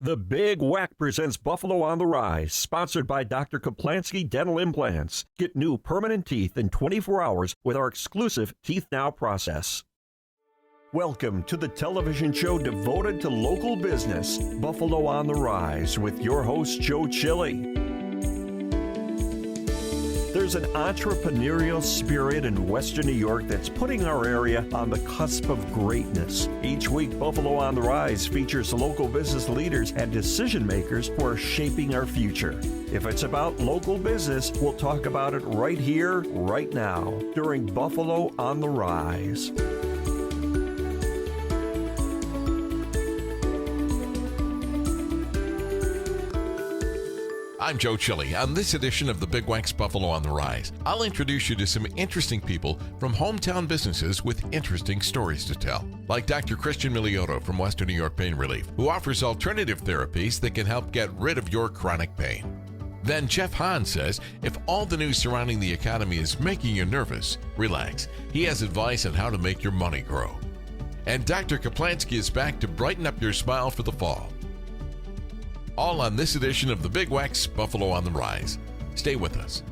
The Big WECK presents Buffalo on the Rise, sponsored by Doctor Kaplansky Dental Implants. Get new permanent teeth in 24 hours with our exclusive Teeth Now process. Welcome to the television show devoted to local business, Buffalo on the Rise, with your host, Joe Chili. There's an entrepreneurial spirit in Western New York that's putting our area on the cusp of greatness. Each week, Buffalo on the Rise features local business leaders and decision makers who are shaping our future. If it's about local business, we'll talk about it right here, right now, during Buffalo on the Rise. I'm Joe Chili. On this edition of the Big WECK's Buffalo on the Rise, I'll introduce you to some interesting people from hometown businesses with interesting stories to tell. Like Doctor Christian Miliotto from Western New York Pain Relief, who offers alternative therapies that can help get rid of your chronic pain. Then Chef Hahn says, if all the news surrounding the economy is making you nervous, relax. He has advice on how to make your money grow. And Doctor Kaplansky is back to brighten up your smile for the fall. All on this edition of the Big WECK's Buffalo on the Rise. Stay with us.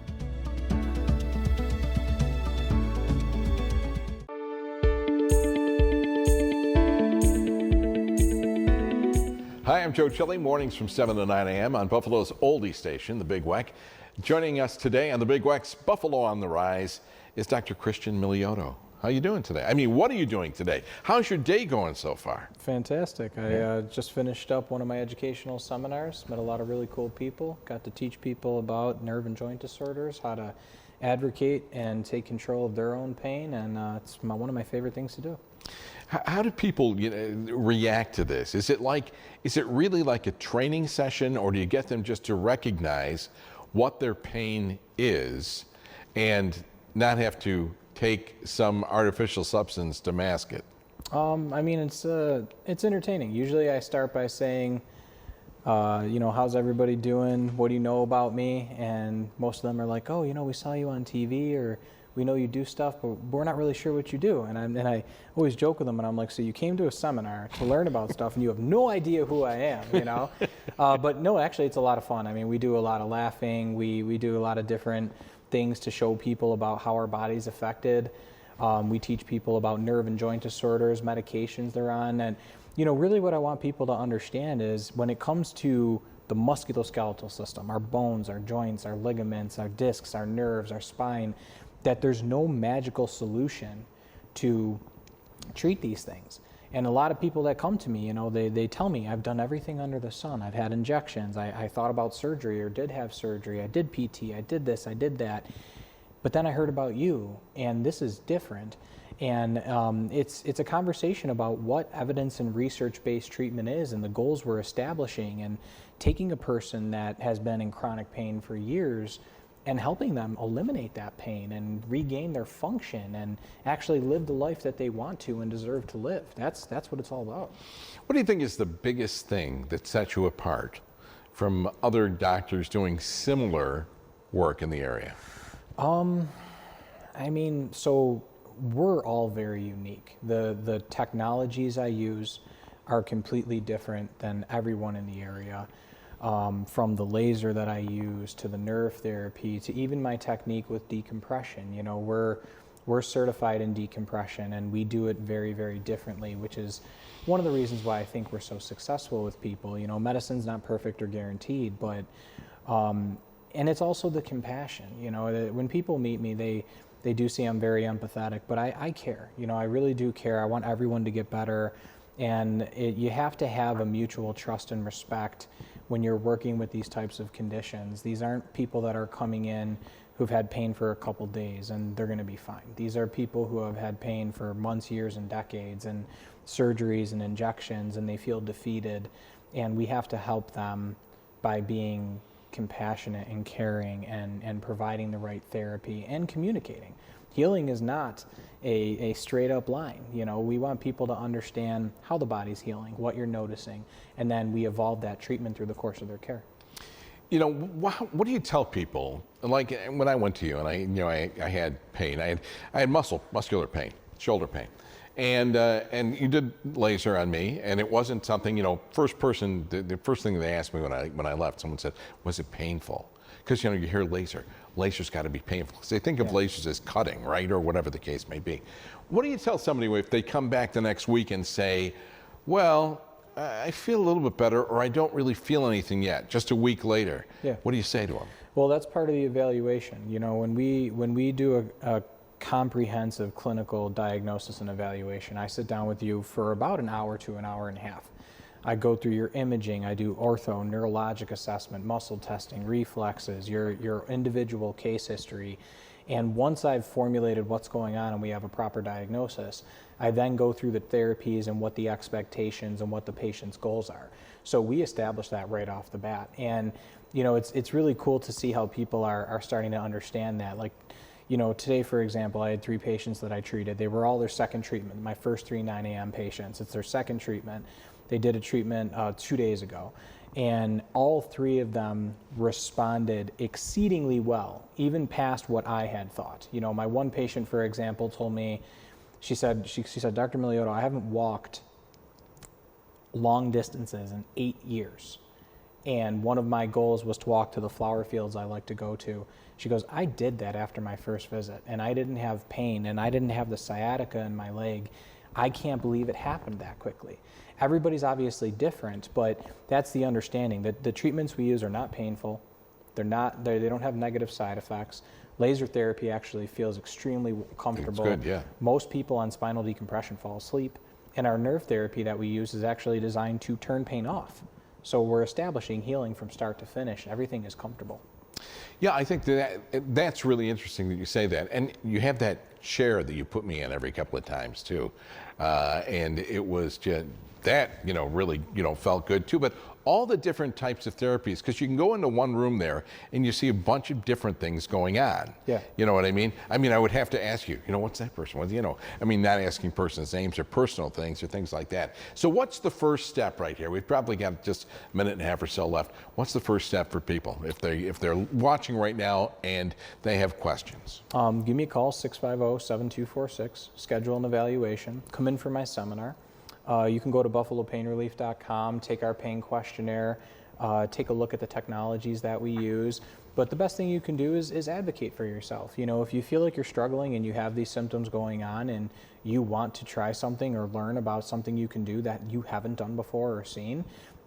Hi, I'm Joe Chili. Mornings from 7 to 9 a.m. on Buffalo's oldie station, the Big WECK. Joining us today on the Big WECK's Buffalo on the Rise is Dr. Christian Miliotto. How are you doing today? I mean, what are you doing today? How's your day going so far? Fantastic. I just finished up one of my educational seminars, met a lot of really cool people, got to teach people about nerve and joint disorders, how to advocate and take control of their own pain, and it's one of my favorite things to do. How do people react to this? Is it really like a training session, or do you get them just to recognize what their pain is and not have to take some artificial substance to mask it? I mean, it's entertaining. Usually I start by saying, how's everybody doing? What do you know about me? And most of them are like, oh, we saw you on TV, or we know you do stuff, but we're not really sure what you do. And I always joke with them, and I'm like, so you came to a seminar to learn about stuff, and you have no idea who I am, But no, actually, it's a lot of fun. I mean, we do a lot of laughing. We do a lot of different things to show people about how our body's affected. We teach people about nerve and joint disorders, medications they're on. And, really what I want people to understand is when it comes to the musculoskeletal system, our bones, our joints, our ligaments, our discs, our nerves, our spine, that there's no magical solution to treat these things. And a lot of people that come to me, they tell me, I've done everything under the sun. I've had injections. I thought about surgery or did have surgery. I did PT. I did this. I did that. But then I heard about you, and this is different. And it's a conversation about what evidence and research-based treatment is and the goals we're establishing, and taking a person that has been in chronic pain for years and helping them eliminate that pain and regain their function and actually live the life that they want to and deserve to live. That's what it's all about. What do you think is the biggest thing that sets you apart from other doctors doing similar work in the area? So we're all very unique. The technologies I use are completely different than everyone in the area. From the laser that I use to the nerve therapy to even my technique with decompression. We're certified in decompression, and we do it very, very differently, which is one of the reasons why I think we're so successful with people. Medicine's not perfect or guaranteed, but and it's also the compassion. When people meet me, they do see I'm very empathetic, but I care. I really do care. I want everyone to get better, and you have to have a mutual trust and respect when you're working with these types of conditions. These aren't people that are coming in who've had pain for a couple days and they're going to be fine. These are people who have had pain for months, years, and decades, and surgeries and injections, and they feel defeated. And we have to help them by being compassionate and caring and providing the right therapy and communicating. Healing is not a straight up line. We want people to understand how the body's healing, what you're noticing, and then we evolve that treatment through the course of their care. What do you tell people? Like when I went to you and I had pain, I had muscular pain, shoulder pain, And you did laser on me, and it wasn't something, you know, the first thing they asked me when I left, someone said, was it painful? Because, you know, you hear laser. Laser's got to be painful. Because they think of lasers as cutting, right? Or whatever the case may be. What do you tell somebody if they come back the next week and say, well, I feel a little bit better, or I don't really feel anything yet, just a week later? Yeah. What do you say to them? Well, that's part of the evaluation. You know, when we do a comprehensive clinical diagnosis and evaluation, I sit down with you for about an hour to an hour and a half. I go through your imaging, I do ortho, neurologic assessment, muscle testing, reflexes, your individual case history. And once I've formulated what's going on and we have a proper diagnosis, I then go through the therapies and what the expectations and what the patient's goals are. So we establish that right off the bat. And, you know, it's really cool to see how people are starting to understand that. Like, you know, today, for example, I had 3 patients that I treated. They were all their second treatment. My first 3 9 a.m. patients, it's their second treatment. They did a treatment 2 days ago. And all 3 of them responded exceedingly well, even past what I had thought. You know, my one patient, for example, told me, she said, Dr. Miliotto, I haven't walked long distances in 8 years. And one of my goals was to walk to the flower fields I like to go to. She goes, I did that after my first visit, and I didn't have pain, and I didn't have the sciatica in my leg. I can't believe it happened that quickly. Everybody's obviously different, but that's the understanding that the treatments we use are not painful. They don't have negative side effects. Laser therapy actually feels extremely comfortable. It's good, yeah. Most people on spinal decompression fall asleep, and our nerve therapy that we use is actually designed to turn pain off. So we're establishing healing from start to finish. Everything is comfortable. Yeah, I think that's really interesting that you say that. And you have that chair that you put me in every couple of times too. And it was just, that, you know, really, you know, felt good too. But all the different types of therapies, because you can go into one room there and you see a bunch of different things going on. Yeah. You know what I mean? I mean, I would have to ask you, you know, what's that person? What, you know, I mean, not asking persons' names or personal things or things like that. So what's the first step right here? We've probably got just a minute and a half or so left. What's the first step for people if they're watching right now and they have questions? Give me a call, 650-7246, schedule an evaluation, come in for my seminar. You can go to buffalopainrelief.com, take our pain questionnaire, take a look at the technologies that we use. But the best thing you can do is advocate for yourself. You know, if you feel like you're struggling and you have these symptoms going on and you want to try something or learn about something you can do that you haven't done before or seen,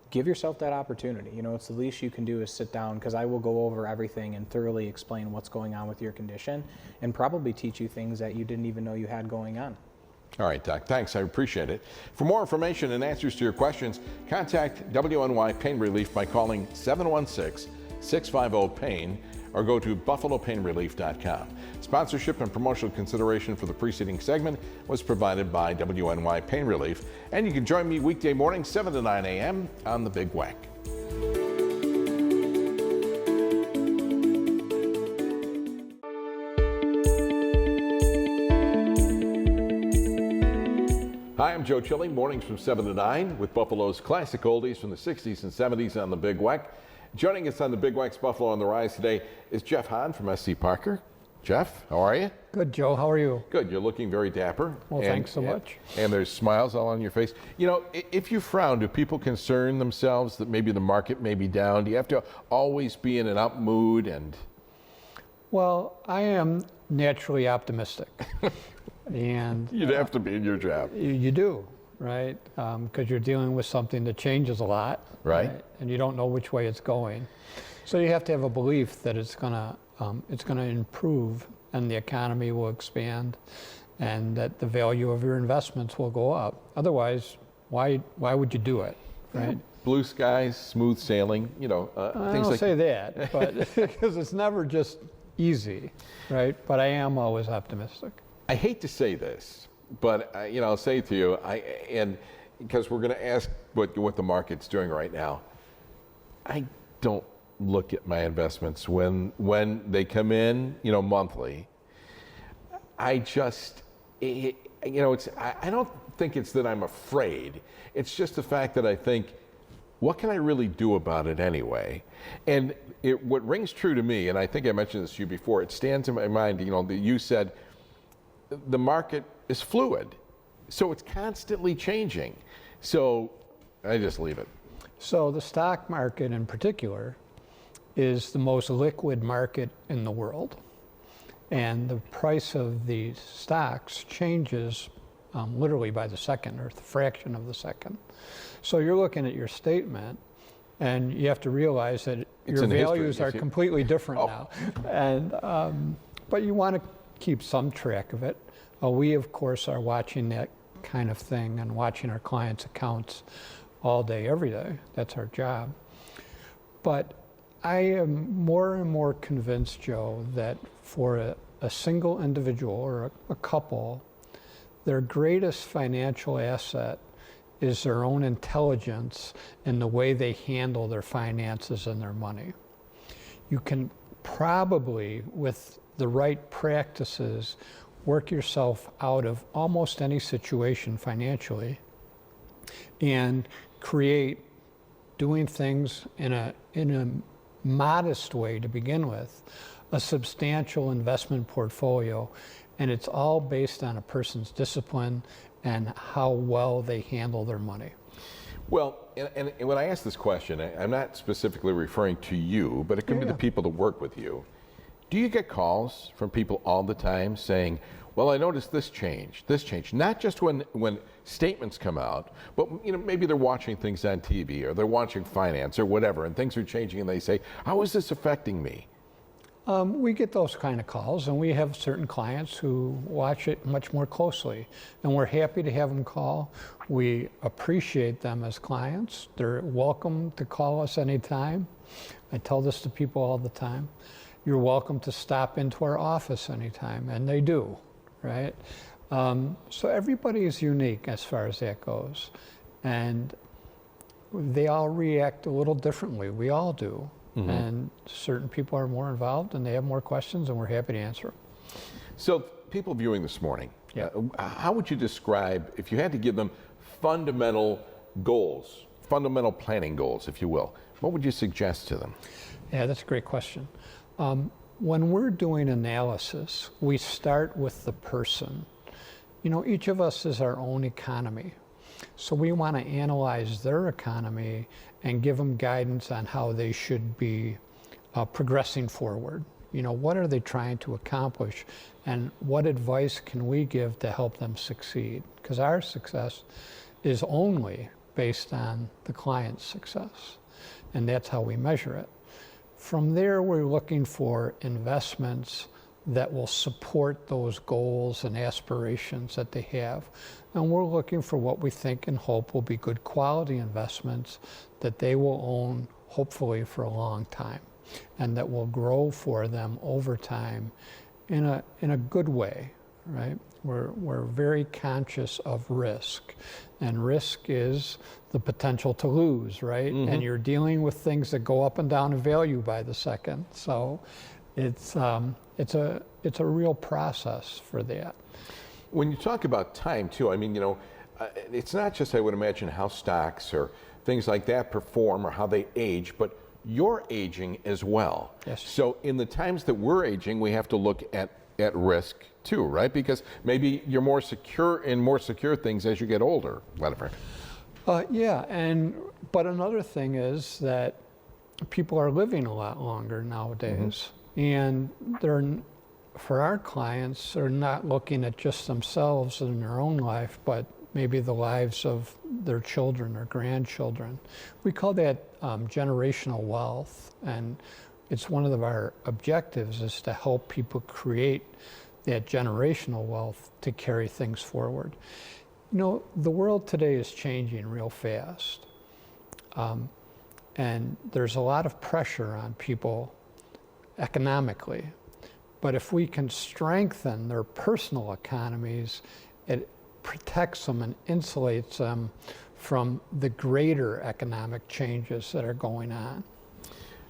give yourself that opportunity. You know, it's the least you can do is sit down, because I will go over everything and thoroughly explain what's going on with your condition and probably teach you things that you didn't even know you had going on. All right, Doc, thanks. I appreciate it. For more information and answers to your questions, contact WNY Pain Relief by calling 716-650-PAIN or go to buffalopainrelief.com. Sponsorship and promotional consideration for the preceding segment was provided by WNY Pain Relief, and you can join me weekday morning 7 to 9 a.m. on the Big WECK. Hi, I'm Joe Chili, mornings from 7 to 9 with Buffalo's classic oldies from the 60s and 70s on the Big WECK. Joining us on the Big WECK's Buffalo on the Rise today is Jeff Hahn from SC Parker. Jeff, how are you? Good, Joe. How are you? Good. You're looking very dapper. Well, thanks so much. And there's smiles all on your face. You know, if you frown, do people concern themselves that maybe the market may be down? Do you have to always be in an up mood? And Well, I am naturally optimistic. And you'd have to be in your job. you do, right? Because you're dealing with something that changes a lot. Right. And you don't know which way it's going. So you have to have a belief that it's gonna improve and the economy will expand and that the value of your investments will go up. Otherwise, why would you do it, right? Blue skies, smooth sailing, you know, I things don't like say that, but because it's never just easy, right? But I am always optimistic. I hate to say this, but you know, I'll say it to you, and because we're going to ask what the market's doing right now. I don't look at my investments when they come in, you know, monthly. I just, you know, I don't think it's that I'm afraid. It's just the fact that I think, what can I really do about it anyway? And what rings true to me, and I think I mentioned this to you before, it stands in my mind, you know, that you said, the market is fluid. So it's constantly changing. So I just leave it. So the stock market in particular is the most liquid market in the world. And the price of the stocks changes literally by the second or the fraction of the second. So you're looking at your statement and you have to realize that your values are completely different now. And, but you want to keep some track of it. We, of course, are watching that kind of thing and watching our clients' accounts all day, every day. That's our job. But I am more and more convinced, Joe, that for a single individual or a couple, their greatest financial asset is their own intelligence and the way they handle their finances and their money. You can probably, with the right practices, work yourself out of almost any situation financially and create, doing things in a modest way to begin with, a substantial investment portfolio. And it's all based on a person's discipline and how well they handle their money. Well, and when I ask this question, I'm not specifically referring to you, but it could be the people that work with you. Do you get calls from people all the time saying, well, I noticed this changed, not just when statements come out, but maybe they're watching things on TV or they're watching finance or whatever, and things are changing and they say, how is this affecting me? We get those kind of calls, and we have certain clients who watch it much more closely, and we're happy to have them call. We appreciate them as clients. They're welcome to call us anytime. I tell this to people all the time. You're welcome to stop into our office anytime, and they do, right? So everybody is unique as far as that goes, and they all react a little differently. We all do. Mm-hmm. And certain people are more involved and they have more questions, and we're happy to answer them. So people viewing this morning, how would you describe, if you had to give them fundamental goals, fundamental planning goals, if you will, what would you suggest to them? Yeah, that's a great question. When we're doing analysis, we start with the person. Each of us is our own economy. So we want to analyze their economy and give them guidance on how they should be progressing forward. What are they trying to accomplish, and what advice can we give to help them succeed? Because our success is only based on the client's success, and that's how we measure it. From there, we're looking for investments that will support those goals and aspirations that they have. And we're looking for what we think and hope will be good quality investments that they will own, hopefully, for a long time, and that will grow for them over time in a good way, right? We're very conscious of risk, and risk is the potential to lose, right? Mm-hmm. And you're dealing with things that go up and down in value by the second. So it's a real process for that. When you talk about time too, it's not just, I would imagine, how stocks or things like that perform or how they age, but you're aging as well. Yes. So in the times that we're aging, we have to look at risk too, right? Because maybe you're more secure in more secure things as you get older, whatever. But another thing is that people are living a lot longer nowadays. Mm-hmm. And for our clients, they're not looking at just themselves in their own life, but maybe the lives of their children or grandchildren. We call that generational wealth, and it's one of our objectives is to help people create that generational wealth to carry things forward. The world today is changing real fast, and there's a lot of pressure on people economically. But if we can strengthen their personal economies, it protects them and insulates them from the greater economic changes that are going on.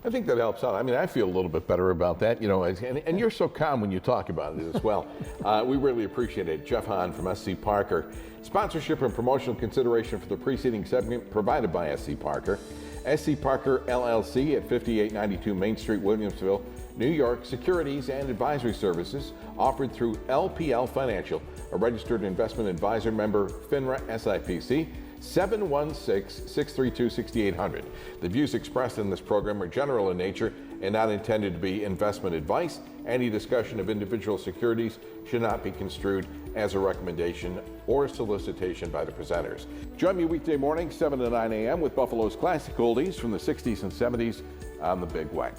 I think that helps out. I feel a little bit better about that, and you're so calm when you talk about it as well. We really appreciate it. Jeff Hahn from SC Parker. Sponsorship and promotional consideration for the preceding segment provided by SC Parker. SC Parker LLC at 5892 Main Street, Williamsville. New York securities and advisory services offered through LPL Financial, a registered investment advisor, member FINRA SIPC, 716-632-6800. The views expressed in this program are general in nature and not intended to be investment advice. Any discussion of individual securities should not be construed as a recommendation or solicitation by the presenters. Join me weekday morning, 7 to 9 a.m. with Buffalo's classic oldies from the 60s and 70s on the Big WECK.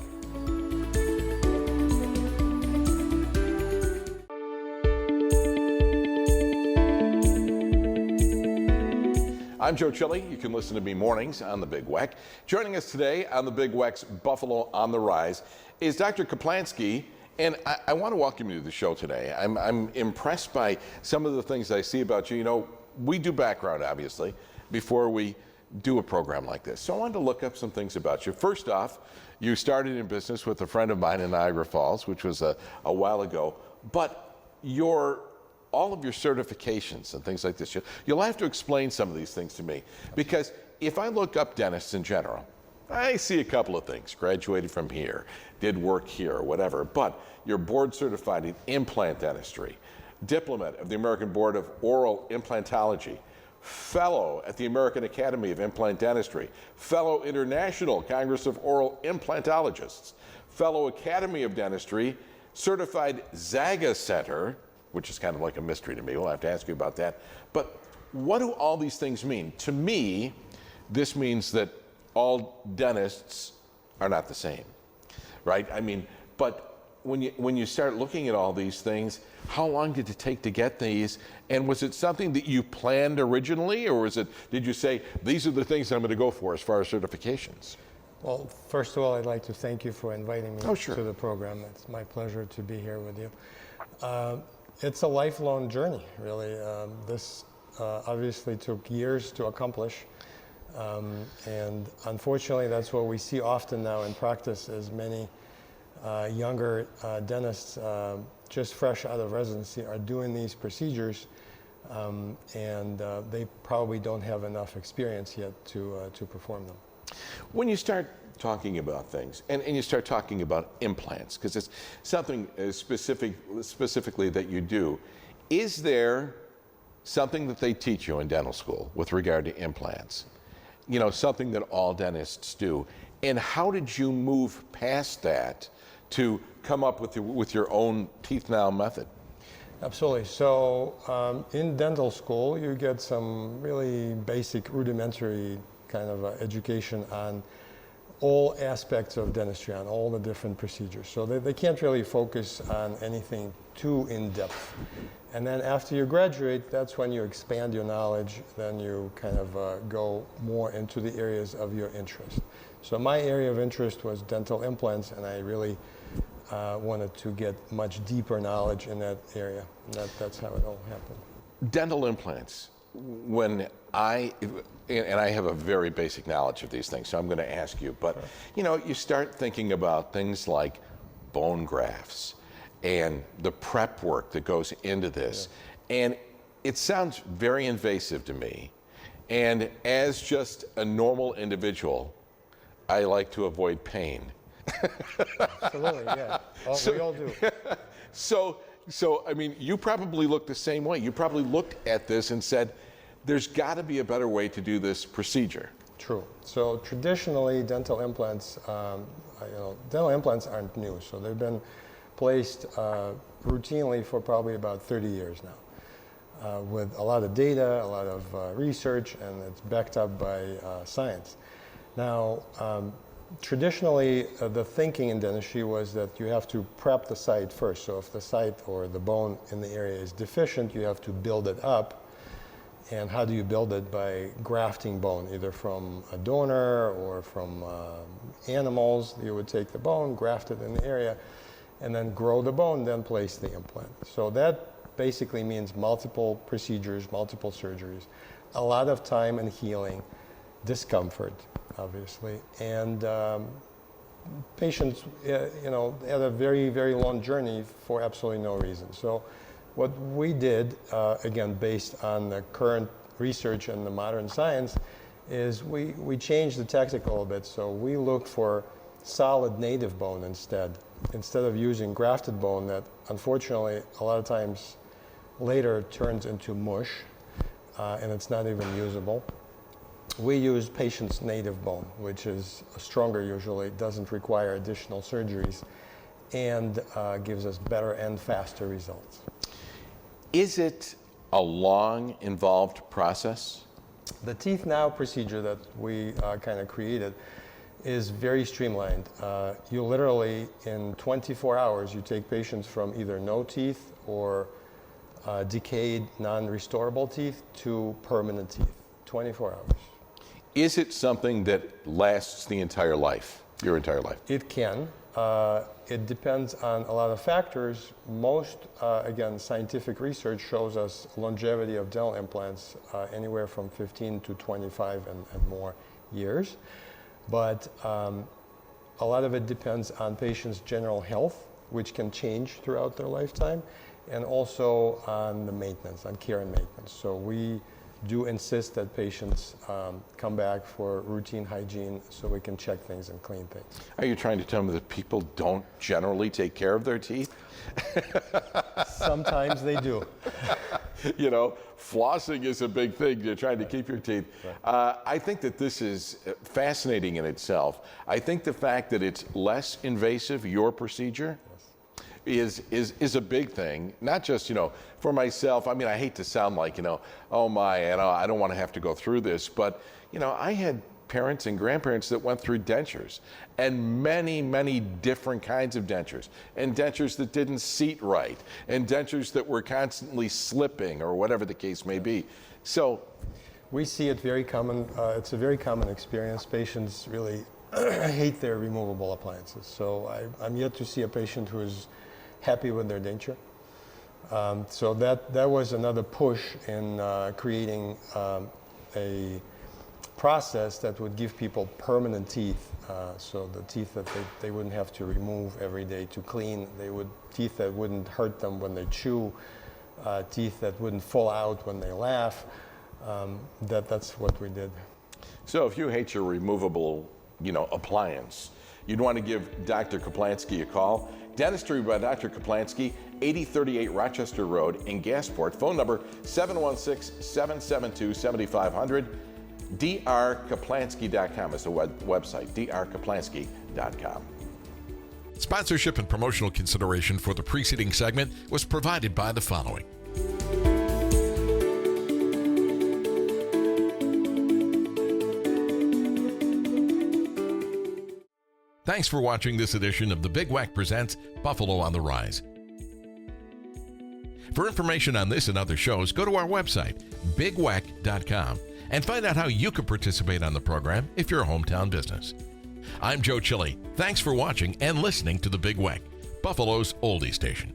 I'm Joe Chili. You can listen to me mornings on the Big WECK. Joining us today on the Big WECK's Buffalo on the Rise is Dr. Kaplansky, and I want to welcome you to the show today. I'm impressed by some of the things I see about you. You know, we do background, obviously, before we do a program like this. So I wanted to look up some things about you. First off, you started in business with a friend of mine in Niagara Falls, which was a while ago, but all of your certifications and things like this, you'll have to explain some of these things to me, because if I look up dentists in general, I see a couple of things. Graduated from here, did work here, or whatever, but you're board certified in implant dentistry, diplomat of the American Board of Oral Implantology, fellow at the American Academy of Implant Dentistry, fellow International Congress of Oral Implantologists, fellow Academy of Dentistry, certified Zaga Center, which is kind of like a mystery to me. We'll have to ask you about that. But what do all these things mean? To me, this means that all dentists are not the same, right? I mean, but when you start looking at all these things, how long did it take to get these? And was it something that you planned originally, or did you say, these are the things I'm going to go for as far as certifications? Well, first of all, I'd like to thank you for inviting me to the program. It's my pleasure to be here with you. It's a lifelong journey, really. This obviously took years to accomplish. And unfortunately, that's what we see often now in practice, is many younger dentists just fresh out of residency are doing these procedures, and they probably don't have enough experience yet to perform them. When you start talking about things, and you start talking about implants, because it's something specifically that you do, is there something that they teach you in dental school with regard to implants? You know, something that all dentists do. And how did you move past that to come up with your own teeth now method? Absolutely. So in dental school, you get some really basic rudimentary kind of education on all aspects of dentistry, on all the different procedures. So they can't really focus on anything too in-depth. And then after you graduate, that's when you expand your knowledge, then you kind of go more into the areas of your interest. So my area of interest was dental implants, and I really wanted to get much deeper knowledge in that area. And that's how it all happened. Dental implants, and I have a very basic knowledge of these things, so I'm going to ask you, but you know, you start thinking about things like bone grafts and the prep work that goes into this, and it sounds very invasive to me. And as just a normal individual, I like to avoid pain. Absolutely, yeah. We all do. So, I mean, you probably look the same way. You probably looked at this and said, there's got to be a better way to do this procedure. True. So traditionally, dental implants aren't new. So they've been placed routinely for probably about 30 years now, with a lot of data, a lot of research, and it's backed up by science. Now, traditionally, the thinking in dentistry was that you have to prep the site first. So if the site or the bone in the area is deficient, you have to build it up. And how do you build it? By grafting bone, either from a donor or from animals. You would take the bone, graft it in the area, and then grow the bone, then place the implant. So that basically means multiple procedures, multiple surgeries, a lot of time and healing, discomfort, obviously, and patients, had a very, very long journey for absolutely no reason. So what we did, again, based on the current research and the modern science, is we changed the tactic a little bit. So we looked for solid native bone instead instead of using grafted bone that unfortunately a lot of times later turns into mush and it's not even usable, we use patient's native bone, which is stronger usually, doesn't require additional surgeries, and gives us better and faster results. Is it a long, involved process? The Teeth Now procedure that we kind of created is very streamlined. You literally, in 24 hours, you take patients from either no teeth or decayed, non-restorable teeth to permanent teeth, 24 hours. Is it something that lasts the entire life, your entire life? It can. It depends on a lot of factors. Most, again, scientific research shows us longevity of dental implants anywhere from 15 to 25 and more years. But a lot of it depends on patients' general health, which can change throughout their lifetime, and also on the maintenance, on care and maintenance. So we do insist that patients come back for routine hygiene so we can check things and clean things. Are you trying to tell me that people don't generally take care of their teeth? Sometimes they do. You know, flossing is a big thing. You're trying to keep your teeth. I think that this is fascinating in itself. I think the fact that it's less invasive, your procedure, is a big thing. Not just, you know, for myself. I mean, I hate to sound like, you know, oh my, you know, I don't want to have to go through this, but, you know, I had parents and grandparents that went through dentures, and many, many different kinds of dentures, and dentures that didn't seat right, and dentures that were constantly slipping, or whatever the case may be. So we see it very common. It's a very common experience. Patients really hate their removable appliances. So I'm yet to see a patient who is happy with their denture. So that was another push in creating a process that would give people permanent teeth, so the teeth that they wouldn't have to remove every day to clean. Teeth that wouldn't hurt them when they chew, teeth that wouldn't fall out when they laugh. That's what we did. So if you hate your removable, you know, appliance, you'd want to give Dr. Kaplansky a call. Dentistry by Dr. Kaplansky, 8038 Rochester Road in Gasport. Phone number 716-772-7500. drkaplansky.com is the website, drkaplansky.com. Sponsorship and promotional consideration for the preceding segment was provided by the following. Thanks for watching this edition of the Big WECK Presents Buffalo on the Rise. For information on this and other shows, go to our website, bigweck.com, and find out how you can participate on the program if you're a hometown business. I'm Joe Chili. Thanks for watching and listening to the Big WECK, Buffalo's oldie station.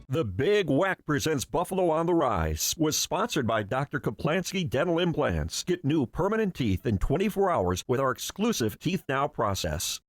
The Big WECK Presents Buffalo on the Rise was sponsored by Dr. Kaplansky Dental Implants. Get new permanent teeth in 24 hours with our exclusive Teeth Now process.